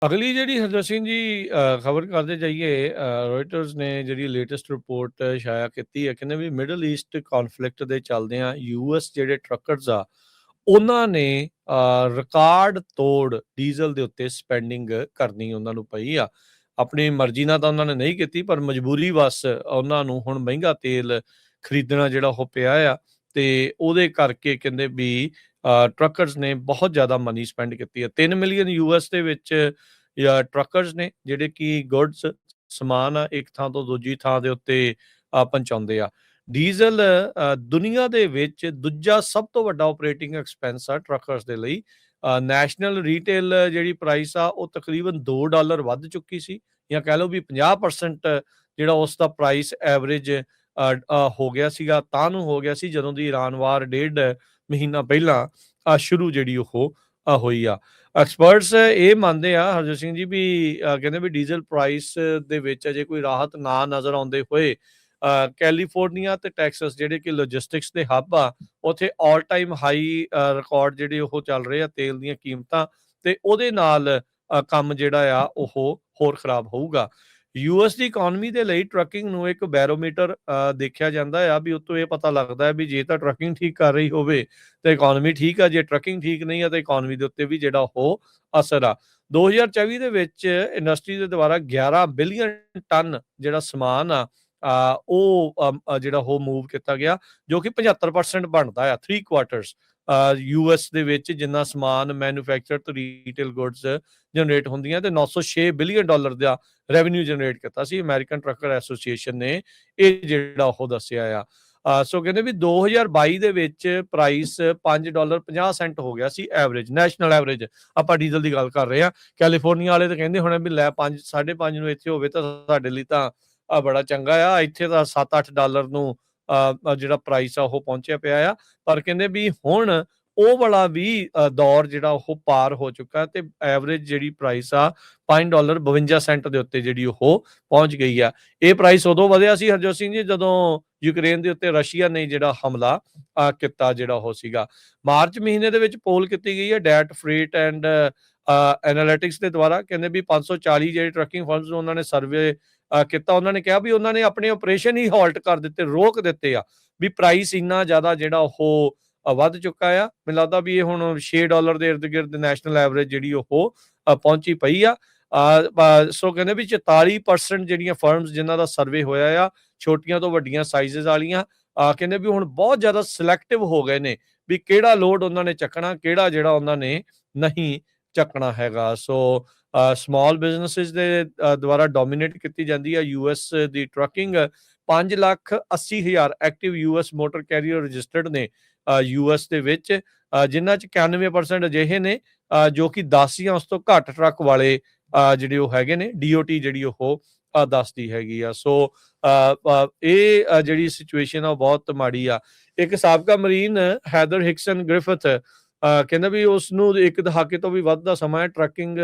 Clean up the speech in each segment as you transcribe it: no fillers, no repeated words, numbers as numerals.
ਅਗਲੀ ਜਿਹੜੀ ਹਰਜੋਤ ਸਿੰਘ ਜੀ ਖਬਰ ਕਰਦੇ ਜਾਈਏ, ਰੋਇਟਰਸ ਨੇ ਜਿਹੜੀ ਲੇਟੈਸਟ ਰਿਪੋਰਟ ਸ਼ਾਇਆ ਕੀਤੀ ਹੈ, ਕਹਿੰਦੇ ਵੀ ਮਿਡਲ ਈਸਟ ਕੌਨਫਲਿਕਟ ਦੇ ਚੱਲਦਿਆਂ ਯੂਐਸ ਜਿਹੜੇ ਟਰੱਕਰਸ ਆ ਉਹਨਾਂ ਨੇ ਰਿਕਾਰਡ ਤੋੜ ਡੀਜ਼ਲ ਦੇ ਉੱਤੇ ਸਪੈਂਡਿੰਗ ਕਰਨੀ ਉਹਨਾਂ ਨੂੰ ਪਈ ਆ। ਆਪਣੀ ਮਰਜ਼ੀ ਨਾਲ ਤਾਂ ਉਹਨਾਂ ਨੇ ਨਹੀਂ ਕੀਤੀ, ਪਰ ਮਜਬੂਰੀ ਵਸ ਉਹਨਾਂ ਨੂੰ ਹੁਣ ਮਹਿੰਗਾ ਤੇਲ ਖਰੀਦਣਾ ਜਿਹੜਾ ਉਹ ਪਿਆ ਆ, ਤੇ ਉਹਦੇ ਕਰਕੇ ਕਹਿੰਦੇ ਵੀ ਟਰੱਕਰਸ ਨੇ ਬਹੁਤ ਜ਼ਿਆਦਾ ਮਨੀ ਸਪੈਂਡ ਕੀਤੀ ਹੈ। 3 ਮਿਲੀਅਨ ਯੂਐਸ ਦੇ ਵਿੱਚ ਟਰੱਕਰਸ ਨੇ ਜਿਹੜੇ ਕਿ ਗੁੱਡਸ ਸਮਾਨ ਆ ਇੱਕ ਥਾਂ ਤੋਂ ਦੂਜੀ ਥਾਂ ਦੇ ਉੱਤੇ ਪਹੁੰਚਾਉਂਦੇ ਆ। ਡੀਜ਼ਲ ਦੁਨੀਆ ਦੇ ਵਿੱਚ ਦੂਜਾ ਸਭ ਤੋਂ ਵੱਡਾ ਆਪਰੇਟਿੰਗ ਐਕਸਪੈਂਸ ਆ ਟਰੱਕਰਸ ਦੇ ਲਈ। ਨੈਸ਼ਨਲ ਰੀਟੇਲ ਜਿਹੜੀ ਪ੍ਰਾਈਸ ਆ ਉਹ ਤਕਰੀਬਨ $2 ਵੱਧ ਚੁੱਕੀ ਸੀ, ਜਾਂ ਕਹਿ ਲਓ ਵੀ 50% ਜਿਹੜਾ ਉਸ ਦਾ ਪ੍ਰਾਈਸ ਐਵਰੇਜ ਹੋ ਗਿਆ ਸੀਗਾ, ਤਾਂ ਨੂੰ ਹੋ ਗਿਆ ਸੀ ਜਦੋਂ ਦੀ ਈਰਾਨ ਵਾਰ 1.5 ਮਹੀਨਾ ਪਹਿਲਾਂ ਸ਼ੁਰੂ ਜਿਹੜੀ ਉਹ ਹੋਈ ਆ। ਐਕਸਪਰਟਸ ਇਹ ਮੰਨਦੇ ਆ ਹਰਜੋਤ ਸਿੰਘ ਜੀ ਵੀ ਕਹਿੰਦੇ ਵੀ ਡੀਜ਼ਲ ਪ੍ਰਾਈਸ ਦੇ ਵਿੱਚ ਅਜੇ ਕੋਈ ਰਾਹਤ ਨਾ ਨਜ਼ਰ ਆਉਂਦੇ ਹੋਏ ਕੈਲੀਫੋਰਨੀਆ ਤੇ ਟੈਕਸਸ ਜਿਹੜੇ ਕਿ ਲੌਜਿਸਟਿਕਸ ਦੇ ਹੱਬ ਆ, ਉੱਥੇ ਆਲ ਟਾਈਮ ਹਾਈ ਰਿਕਾਰਡ ਜਿਹੜੇ ਉਹ ਚੱਲ ਰਹੇ ਆ ਤੇਲ ਦੀਆਂ ਕੀਮਤਾਂ, ਤੇ ਉਹਦੇ ਨਾਲ ਕੰਮ ਜਿਹੜਾ ਆ ਉਹ ਹੋਰ ਖਰਾਬ ਹੋਊਗਾ। ਯੂਐਸ ਦੀ ਇਕਨੋਮੀ ਦੇ ਲਈ ਟਰੱਕਿੰਗ ਨੂੰ ਇੱਕ ਬੈਰੋਮੀਟਰ ਦੇਖਿਆ ਜਾਂਦਾ ਆ, ਵੀ ਉਤੋਂ ਇਹ ਪਤਾ ਲੱਗਦਾ ਹੈ ਵੀ ਜੇ ਤਾਂ ਟਰੱਕਿੰਗ ਠੀਕ ਕਰ ਰਹੀ ਹੋਵੇ ਤਾਂ ਇਕਨੋਮੀ ਠੀਕ ਆ, ਜੇ ਟਰੱਕਿੰਗ ਠੀਕ ਨਹੀਂ ਆ ਤਾਂ ਇਕਨੋਮੀ ਦੇ ਉੱਤੇ ਵੀ ਜਿਹੜਾ ਉਹ ਅਸਰ ਆ। 2024 ਦੇ ਵਿੱਚ ਇੰਡਸਟਰੀ ਦੇ ਦੁਆਰਾ 11 ਬਿਲੀਅਨ ਟਨ ਜਿਹੜਾ ਸਮਾਨ ਆ ਉਹ ਜਿਹੜਾ ਉਹ ਮੂਵ ਕੀਤਾ ਗਿਆ, ਜੋ ਕਿ 75% ਬਣਦਾ ਆ 3 ਕੁਆਟਰਸ ਯੂਐਸ ਦੇ ਵਿੱਚ ਜਿੰਨਾ ਸਮਾਨ ਮੈਨੂਫੈਕਚਰ ਤੇ ਰੀਟੇਲ ਗੁੱਡਸ ਜਨਰੇਟ ਹੁੰਦੀਆਂ, ਤੇ $906 ਬਿਲੀਅਨ ਦਾ ਰੈਵਨਿਊ ਜਨਰੇਟ ਕੀਤਾ ਸੀ। ਅਮਰੀਕਨ ਟਰੱਕਰ ਐਸੋਸੀਏਸ਼ਨ ਨੇ ਇਹ ਜਿਹੜਾ ਉਹ ਦੱਸਿਆ ਆ। ਸੋ ਕਹਿੰਦੇ ਵੀ 2022 ਦੇ ਵਿੱਚ ਪ੍ਰਾਈਸ $5.50 ਹੋ ਗਿਆ ਸੀ ਐਵਰੇਜ, ਨੈਸ਼ਨਲ ਐਵਰੇਜ ਆਪਾਂ ਡੀਜ਼ਲ ਦੀ ਗੱਲ ਕਰ ਰਹੇ ਹਾਂ। ਕੈਲੀਫੋਰਨੀਆ ਵਾਲੇ ਤਾਂ ਕਹਿੰਦੇ ਹੋਣੇ ਵੀ ਲੈ 5 5.5 ਨੂੰ ਇੱਥੇ ਹੋਵੇ ਤਾਂ ਸਾਡੇ ਲਈ ਤਾਂ ਬੜਾ ਚੰਗਾ ਆ, ਇੱਥੇ ਤਾਂ $7-8 ਨੂੰ ਜਿਹੜਾ ਪ੍ਰਾਈਸ ਆ ਉਹ ਪਹੁੰਚਿਆ ਪਿਆ ਆ। ਪਰ ਕਹਿੰਦੇ ਵੀ ਹੁਣ ਉਹ ਵਾਲਾ ਵੀ ਦੌਰ ਜਿਹੜਾ ਉਹ ਪਾਰ ਹੋ ਚੁੱਕਾ, ਤੇ ਐਵਰੇਜ ਜਿਹੜੀ ਪ੍ਰਾਈਸ ਆ $5.52 ਦੇ ਉੱਤੇ ਜਿਹੜੀ ਉਹ ਪਹੁੰਚ ਗਈ ਆ। ਇਹ ਪ੍ਰਾਈਸ ਉਦੋਂ ਵਧਿਆ ਸੀ ਹਰਜੋਤ ਸਿੰਘ ਜੀ ਜਦੋਂ ਯੂਕਰੇਨ ਦੇ ਉੱਤੇ ਰਸ਼ੀਆ ਨੇ ਜਿਹੜਾ ਹਮਲਾ ਕੀਤਾ ਜਿਹੜਾ ਉਹ ਸੀਗਾ। ਮਾਰਚ ਮਹੀਨੇ ਦੇ ਵਿੱਚ ਪੋਲ ਕੀਤੀ ਗਈ ਹੈ ਡੈਟ ਫਰੇਟ ਐਂਡ ਐਨਾਲਿਟਿਕਸ ਦੇ ਦੁਆਰਾ, ਕਹਿੰਦੇ ਵੀ 540 ਜਿਹੜੇ ਟਰੱਕਿੰਗ ਫਰਮਸ ਨੂੰ ਉਹਨਾਂ ਨੇ ਸਰਵੇ ਕੀਤਾ। ਉਹਨਾਂ ਨੇ ਕਿਹਾ ਵੀ ਉਹਨਾਂ ਨੇ ਆਪਣੇ ਆਪਰੇਸ਼ਨ ਹੀ ਹਾਲਟ ਕਰ ਦਿੱਤੇ, ਰੋਕ ਦਿੱਤੇ ਆ, ਵੀ ਪ੍ਰਾਈਸ ਇੰਨਾ ਜ਼ਿਆਦਾ ਜਿਹੜਾ ਉਹ ਵੱਧ ਚੁੱਕਾ ਆ। ਮੈਨੂੰ ਲੱਗਦਾ ਵੀ ਇਹ ਹੁਣ $6 ਦੇ ਇਰਦ ਗਿਰਦ ਨੈਸ਼ਨਲ ਐਵਰੇਜ ਜਿਹੜੀ ਉਹ ਪਹੁੰਚੀ ਪਈ ਆ। ਸੋ ਕਹਿੰਦੇ ਵੀ 44% ਜਿਹੜੀਆਂ ਫਰਮਸ ਜਿਨ੍ਹਾਂ ਦਾ ਸਰਵੇ ਹੋਇਆ ਆ, ਛੋਟੀਆਂ ਤੋਂ ਵੱਡੀਆਂ ਸਾਈਜ਼ਸ ਵਾਲੀਆਂ, ਕਹਿੰਦੇ ਵੀ ਹੁਣ ਬਹੁਤ ਜ਼ਿਆਦਾ ਸਿਲੈਕਟਿਵ ਹੋ ਗਏ ਨੇ ਵੀ ਕਿਹੜਾ ਲੋਡ ਉਹਨਾਂ ਨੇ ਚੱਕਣਾ, ਕਿਹੜਾ ਜਿਹੜਾ ਉਹਨਾਂ ਨੇ ਨਹੀਂ ਚੱਕਣਾ ਹੈਗਾ। ਸੋ ਸਮਾਲ ਬਿਜ਼ਨਸਿਸ ਦੇ ਦੁਆਰਾ ਡੋਮੀਨੇਟ ਕੀਤੀ ਜਾਂਦੀ ਹੈ ਯੂਐਸ ਦੀ trucking. 5,80,000 active US motor carrier registered ਨੇ ਯੂਐਸ ਦੇ ਵਿੱਚ, ਜਿਨ੍ਹਾਂ 'ਚ 91% ਅਜਿਹੇ ਨੇ ਜੋ ਕਿ 10 ਜਾਂ ਉਸ ਤੋਂ ਘੱਟ ਟਰੱਕ ਵਾਲੇ ਜਿਹੜੇ ਉਹ ਹੈਗੇ ਨੇ, DOT ਜਿਹੜੀ ਉਹ ਦੱਸਦੀ ਹੈਗੀ ਆ। ਸੋ ਇਹ ਜਿਹੜੀ ਸਿਚੁਏਸ਼ਨ ਆ ਬਹੁਤ ਮਾੜੀ ਆ। ਇੱਕ ਸਾਬਕਾ ਮਰੀਨ ਹੈਦਰ ਹਿਕਸਨ ਗ੍ਰਿਫਿਥ ਕਹਿੰਦਾ ਵੀ ਉਸ ਨੂੰ 1 ਦਹਾਕੇ ਤੋਂ ਵੀ ਵੱਧ ਦਾ ਸਮਾਂ ਹੈ ਟਰੱਕਿੰਗ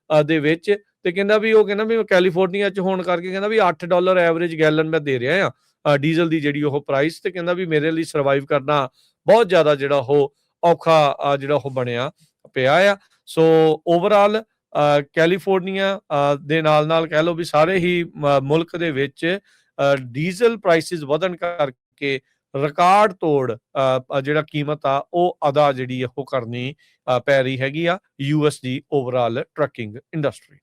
ਦੇ ਵਿੱਚ, ਤੇ ਕਹਿੰਦਾ ਵੀ ਮੈਂ ਕੈਲੀਫੋਰਨੀਆ 'ਚ ਹੋਣ ਕਰਕੇ ਕਹਿੰਦਾ ਵੀ $8 ਐਵਰੇਜ ਗੈਲਨ ਮੈਂ ਦੇ ਰਿਹਾ ਆ ਡੀਜ਼ਲ ਦੀ ਜਿਹੜੀ ਉਹ ਪ੍ਰਾਈਸ, ਤੇ ਕਹਿੰਦਾ ਵੀ ਮੇਰੇ ਲਈ ਸਰਵਾਈਵ ਕਰਨਾ ਬਹੁਤ ਜ਼ਿਆਦਾ ਜਿਹੜਾ ਉਹ ਔਖਾ ਜਿਹੜਾ ਉਹ ਬਣਿਆ ਪਿਆ ਆ। ਸੋ ਓਵਰਆਲ ਕੈਲੀਫੋਰਨੀਆ ਦੇ ਨਾਲ ਕਹਿ ਲਓ ਵੀ ਸਾਰੇ ਹੀ ਮੁਲਕ ਦੇ ਵਿੱਚ ਡੀਜ਼ਲ ਪ੍ਰਾਈਸਿਸ ਵਧਣ ਕਰਕੇ ਰਿਕਾਰਡ ਤੋੜ ਜਿਹੜਾ ਕੀਮਤ ਆ ਉਹ ਅਦਾ ਜਿਹੜੀ ਉਹ ਕਰਨੀ ਪੈ ਰਹੀ ਹੈਗੀ ਆ ਯੂਐਸ ਦੀ ਓਵਰਆਲ ਟਰੱਕਿੰਗ ਇੰਡਸਟਰੀ।